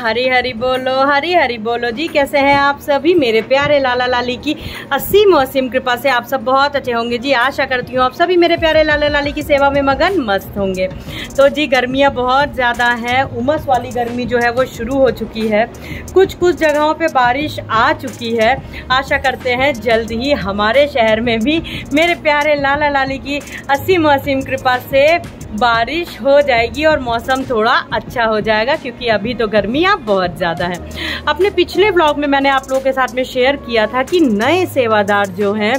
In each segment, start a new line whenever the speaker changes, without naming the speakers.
हरी हरी बोलो, हरी हरी बोलो जी। कैसे हैं आप सभी मेरे प्यारे लाला लाली की असीम असीम कृपा से आप सब बहुत अच्छे होंगे जी। आशा करती हूँ आप सभी मेरे प्यारे लाला लाली की सेवा में मगन मस्त होंगे। तो जी गर्मियाँ बहुत ज़्यादा हैं, उमस वाली गर्मी जो है वो शुरू हो चुकी है। कुछ जगहों पे बारिश आ चुकी है। आशा करते हैं जल्द ही हमारे शहर में भी मेरे प्यारे लाला लाली की असीम असीम कृपा से बारिश हो जाएगी और मौसम थोड़ा अच्छा हो जाएगा, क्योंकि अभी तो गर्मियाँ बहुत ज़्यादा है। अपने पिछले ब्लॉग में मैंने आप लोगों के साथ में शेयर किया था कि नए सेवादार जो हैं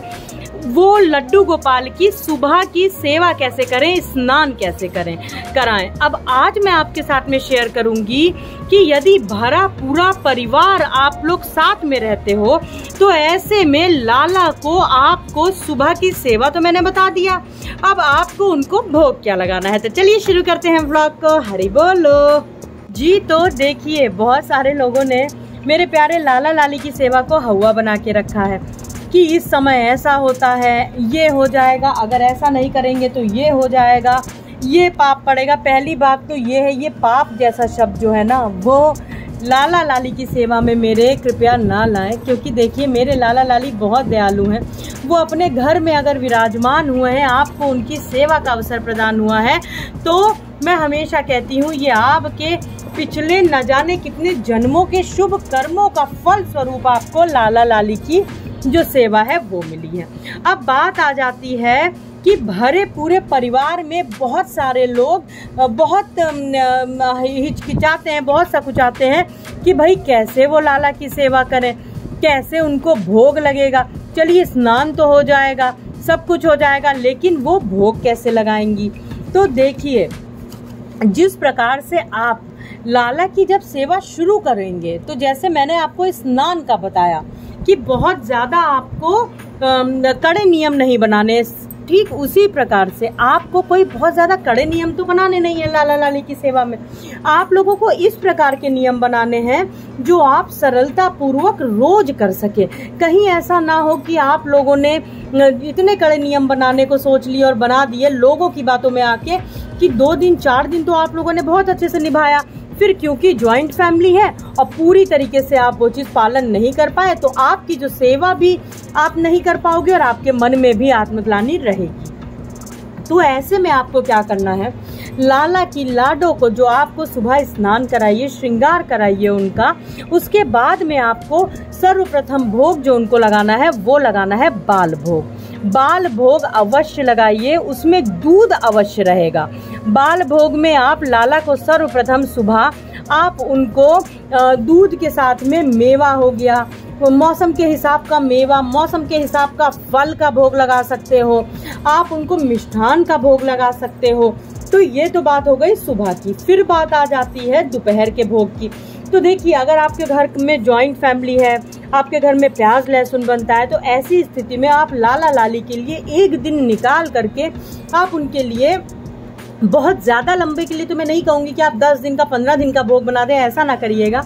वो लड्डू गोपाल की सुबह की सेवा कैसे करें, स्नान कैसे कराएं। अब आज मैं आपके साथ में शेयर करूंगी कि यदि भरा पूरा परिवार आप लोग साथ में रहते हो तो ऐसे में लाला को आपको सुबह की सेवा तो मैंने बता दिया, अब आपको उनको भोग क्या लगाना है। तो चलिए शुरू करते हैं ब्लॉग को। हरि बोलो जी। तो देखिए बहुत सारे लोगों ने मेरे प्यारे लाला लाली की सेवा को हवा बना के रखा है कि इस समय ऐसा होता है, ये हो जाएगा, अगर ऐसा नहीं करेंगे तो ये हो जाएगा, ये पाप पड़ेगा। पहली बात तो ये है, ये पाप जैसा शब्द जो है ना वो लाला लाली की सेवा में मेरे कृपया ना लाएं, क्योंकि देखिए मेरे लाला लाली बहुत दयालु हैं। वो अपने घर में अगर विराजमान हुए हैं, आपको उनकी सेवा का अवसर प्रदान हुआ है, तो मैं हमेशा कहती हूँ ये आपके पिछले न जाने कितने जन्मों के शुभ कर्मों का फल स्वरूप आपको लाला लाली की जो सेवा है वो मिली है। अब बात आ जाती है कि भरे पूरे परिवार में बहुत सारे लोग बहुत हिचकिचाते हैं, बहुत सकुचाते हैं कि भाई कैसे वो लाला की सेवा करें, कैसे उनको भोग लगेगा। चलिए स्नान तो हो जाएगा, सब कुछ हो जाएगा, लेकिन वो भोग कैसे लगाएंगी। तो देखिए जिस प्रकार से आप लाला की जब सेवा शुरू करेंगे, तो जैसे मैंने आपको स्नान का बताया कि बहुत ज़्यादा आपको कड़े नियम नहीं बनाने, ठीक उसी प्रकार से आपको कोई बहुत ज़्यादा कड़े नियम तो बनाने नहीं है लाला लाली की सेवा में। आप लोगों को इस प्रकार के नियम बनाने हैं जो आप सरलता पूर्वक रोज कर सके। कहीं ऐसा ना हो कि आप लोगों ने इतने कड़े नियम बनाने को सोच लिए और बना दिए लोगों की बातों में आके कि 2 दिन 4 दिन तो आप लोगों ने बहुत अच्छे से निभाया, फिर क्योंकि ज्वाइंट फैमिली है और पूरी तरीके से आप वो चीज़ पालन नहीं कर पाए तो आपकी जो सेवा भी आप नहीं कर पाओगे और आपके मन में भी आत्मग्लानि रहेगी। तो ऐसे में आपको क्या करना है, लाला की लाडो को जो आपको सुबह स्नान कराइए, श्रृंगार कराइए उनका, उसके बाद में आपको सर्वप्रथम भोग जो उनको लगाना है वो लगाना है बाल भोग। बाल भोग अवश्य लगाइए, उसमें दूध अवश्य रहेगा। बाल भोग में आप लाला को सर्वप्रथम सुबह आप उनको दूध के साथ में मेवा हो गया, मौसम के हिसाब का मेवा, मौसम के हिसाब का फल का भोग लगा सकते हो, आप उनको मिष्ठान का भोग लगा सकते हो। तो ये तो बात हो गई सुबह की। फिर बात आ जाती है दोपहर के भोग की। तो देखिए अगर आपके घर में जॉइंट फैमिली है, आपके घर में प्याज लहसुन बनता है, तो ऐसी स्थिति में आप लाला लाली के लिए एक दिन निकाल करके आप उनके लिए बहुत ज़्यादा लंबे के लिए तो मैं नहीं कहूँगी कि आप 10 दिन का 15 दिन का भोग बना दें, ऐसा ना करिएगा।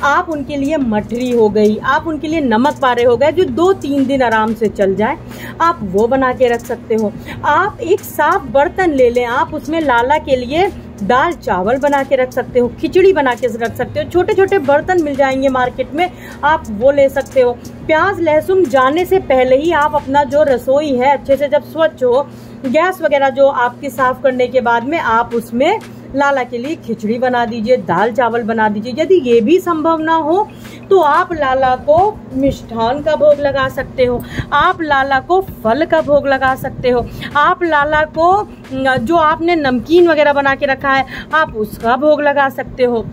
आप उनके लिए मठरी हो गई, आप उनके लिए नमक पारे हो गए जो 2-3 दिन आराम से चल जाए, आप वो बना के रख सकते हो। आप एक साफ बर्तन ले लें, आप उसमें लाला के लिए दाल चावल बना के रख सकते हो, खिचड़ी बना के रख सकते हो। छोटे छोटे बर्तन मिल जाएंगे मार्केट में, आप वो ले सकते हो। प्याज लहसुन जाने से पहले ही आप अपना जो रसोई है अच्छे से जब स्वच्छ हो, गैस वगैरह जो आपकी साफ करने के बाद में आप उसमें लाला के लिए खिचड़ी बना दीजिए, दाल चावल बना दीजिए। यदि ये भी संभव ना हो तो आप लाला को मिष्ठान का भोग लगा सकते हो, आप लाला को फल का भोग लगा सकते हो, आप लाला को जो आपने नमकीन वगैरह बना के रखा है आप उसका भोग लगा सकते हो,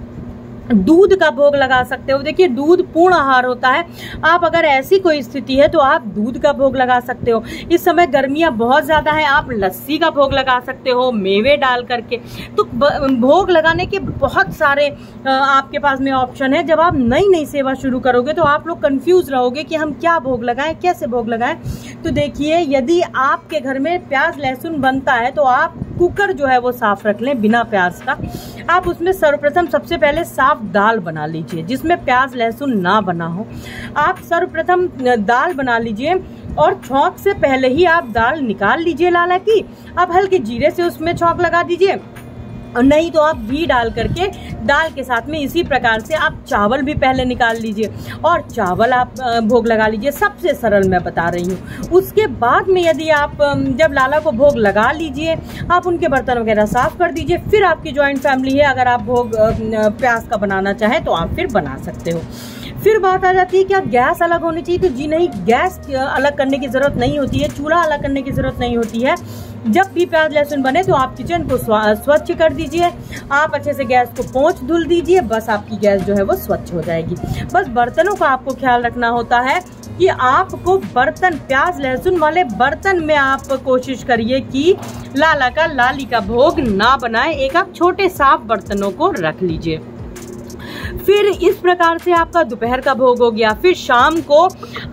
दूध का भोग लगा सकते हो। देखिए दूध पूर्ण आहार होता है, आप अगर ऐसी कोई स्थिति है तो आप दूध का भोग लगा सकते हो। इस समय गर्मियाँ बहुत ज़्यादा हैं, आप लस्सी का भोग लगा सकते हो मेवे डाल करके। तो भोग लगाने के बहुत सारे आपके पास में ऑप्शन है। जब आप नई नई सेवा शुरू करोगे तो आप लोग कंफ्यूज रहोगे कि हम क्या भोग लगाएं, कैसे भोग लगाएं। तो देखिए यदि आपके घर में प्याज लहसुन बनता है तो आप कुकर जो है वो साफ रख लें बिना प्याज का। आप उसमें सर्वप्रथम सबसे पहले साफ दाल बना लीजिए जिसमें प्याज लहसुन ना बना हो। आप सर्वप्रथम दाल बना लीजिए और छौंक से पहले ही आप दाल निकाल लीजिए लाला की। आप हल्के जीरे से उसमें छौंक लगा दीजिए और नहीं तो आप घी डाल करके दाल के साथ में इसी प्रकार से आप चावल भी पहले निकाल लीजिए और चावल आप भोग लगा लीजिए। सबसे सरल मैं बता रही हूँ। उसके बाद में यदि आप जब लाला को भोग लगा लीजिए, आप उनके बर्तन वगैरह साफ कर दीजिए। फिर आपकी जॉइंट फैमिली है, अगर आप भोग प्याज का बनाना चाहें तो आप फिर बना सकते हो। फिर बात आ जाती है क्या गैस अलग होनी चाहिए? तो जी नहीं, गैस अलग करने की जरूरत नहीं होती है, चूल्हा अलग करने की जरूरत नहीं होती है। जब भी प्याज लहसुन बने तो आप किचन को स्वच्छ कर दीजिए, आप अच्छे से गैस को पोंछ धुल दीजिए, बस आपकी गैस जो है वो स्वच्छ हो जाएगी। बस बर्तनों का आपको ख्याल रखना होता है कि आपको बर्तन प्याज लहसुन वाले बर्तन में आप कोशिश करिए कि लाला का लाली का भोग ना बनाए। एक आप छोटे साफ बर्तनों को रख लीजिए। फिर इस प्रकार से आपका दोपहर का भोग हो गया। फिर शाम को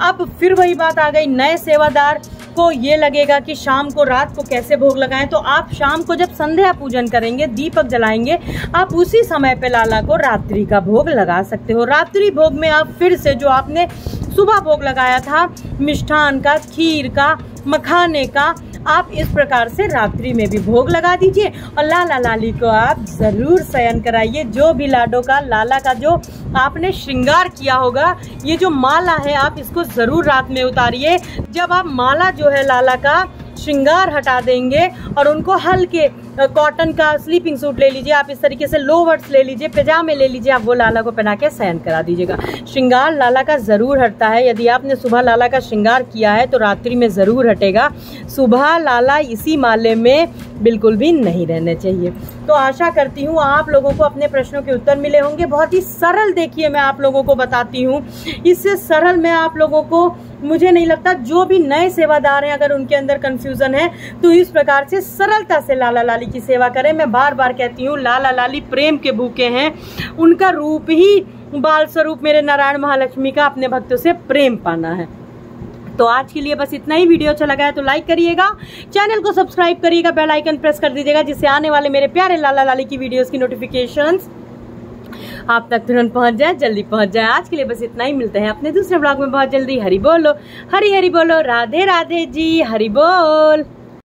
अब फिर वही बात आ गई, नए सेवादार को ये लगेगा कि शाम को रात को कैसे भोग लगाएं। तो आप शाम को जब संध्या पूजन करेंगे, दीपक जलाएंगे, आप उसी समय पे लाला को रात्रि का भोग लगा सकते हो। रात्रि भोग में आप फिर से जो आपने सुबह भोग लगाया था मिष्ठान का, खीर का, मखाने का, आप इस प्रकार से रात्रि में भी भोग लगा दीजिए और लाला लाली को आप जरूर शयन कराइए। जो भी लाडो का लाला का जो आपने श्रृंगार किया होगा, ये जो माला है आप इसको जरूर रात में उतारिए। जब आप माला जो है लाला का श्रृंगार हटा देंगे और उनको हल्के कॉटन का स्लीपिंग सूट ले लीजिए, आप इस तरीके से लोवर्स ले लीजिए, पैजामे ले लीजिए, आप वो लाला को पहना के शयन करा दीजिएगा। श्रृंगार लाला का जरूर हटता है। यदि आपने सुबह लाला का श्रृंगार किया है तो रात्रि में जरूर हटेगा। सुबह लाला इसी माले में बिल्कुल भी नहीं रहने चाहिए। तो आशा करती हूँ आप लोगों को अपने प्रश्नों के उत्तर मिले होंगे। बहुत ही सरल देखिए मैं आप लोगों को बताती हूँ, इससे सरल मैं आप लोगों को, मुझे नहीं लगता जो भी नए सेवादार हैं अगर उनके अंदर कंफ्यूजन है तो इस प्रकार से सरलता से लाला लाली की सेवा करें। मैं बार बार कहती हूँ लाला लाली प्रेम के भूखे हैं, उनका रूप ही बाल स्वरूप मेरे नारायण महालक्ष्मी का अपने भक्तों से प्रेम पाना है। तो आज के लिए बस इतना ही। वीडियो अच्छा लगा है तो लाइक करिएगा, चैनल को सब्सक्राइब करिएगा, बेल आइकन प्रेस कर दीजिएगा, जिससे आने वाले मेरे प्यारे लाला लाली की वीडियोस की नोटिफिकेशंस आप तक तुरंत पहुंच जाए, जल्दी पहुंच जाए। आज के लिए बस इतना ही। मिलते हैं अपने दूसरे ब्लॉग में बहुत जल्दी। हरि बोलो, हरि हरि बोलो, राधे राधे जी, हरि बोल।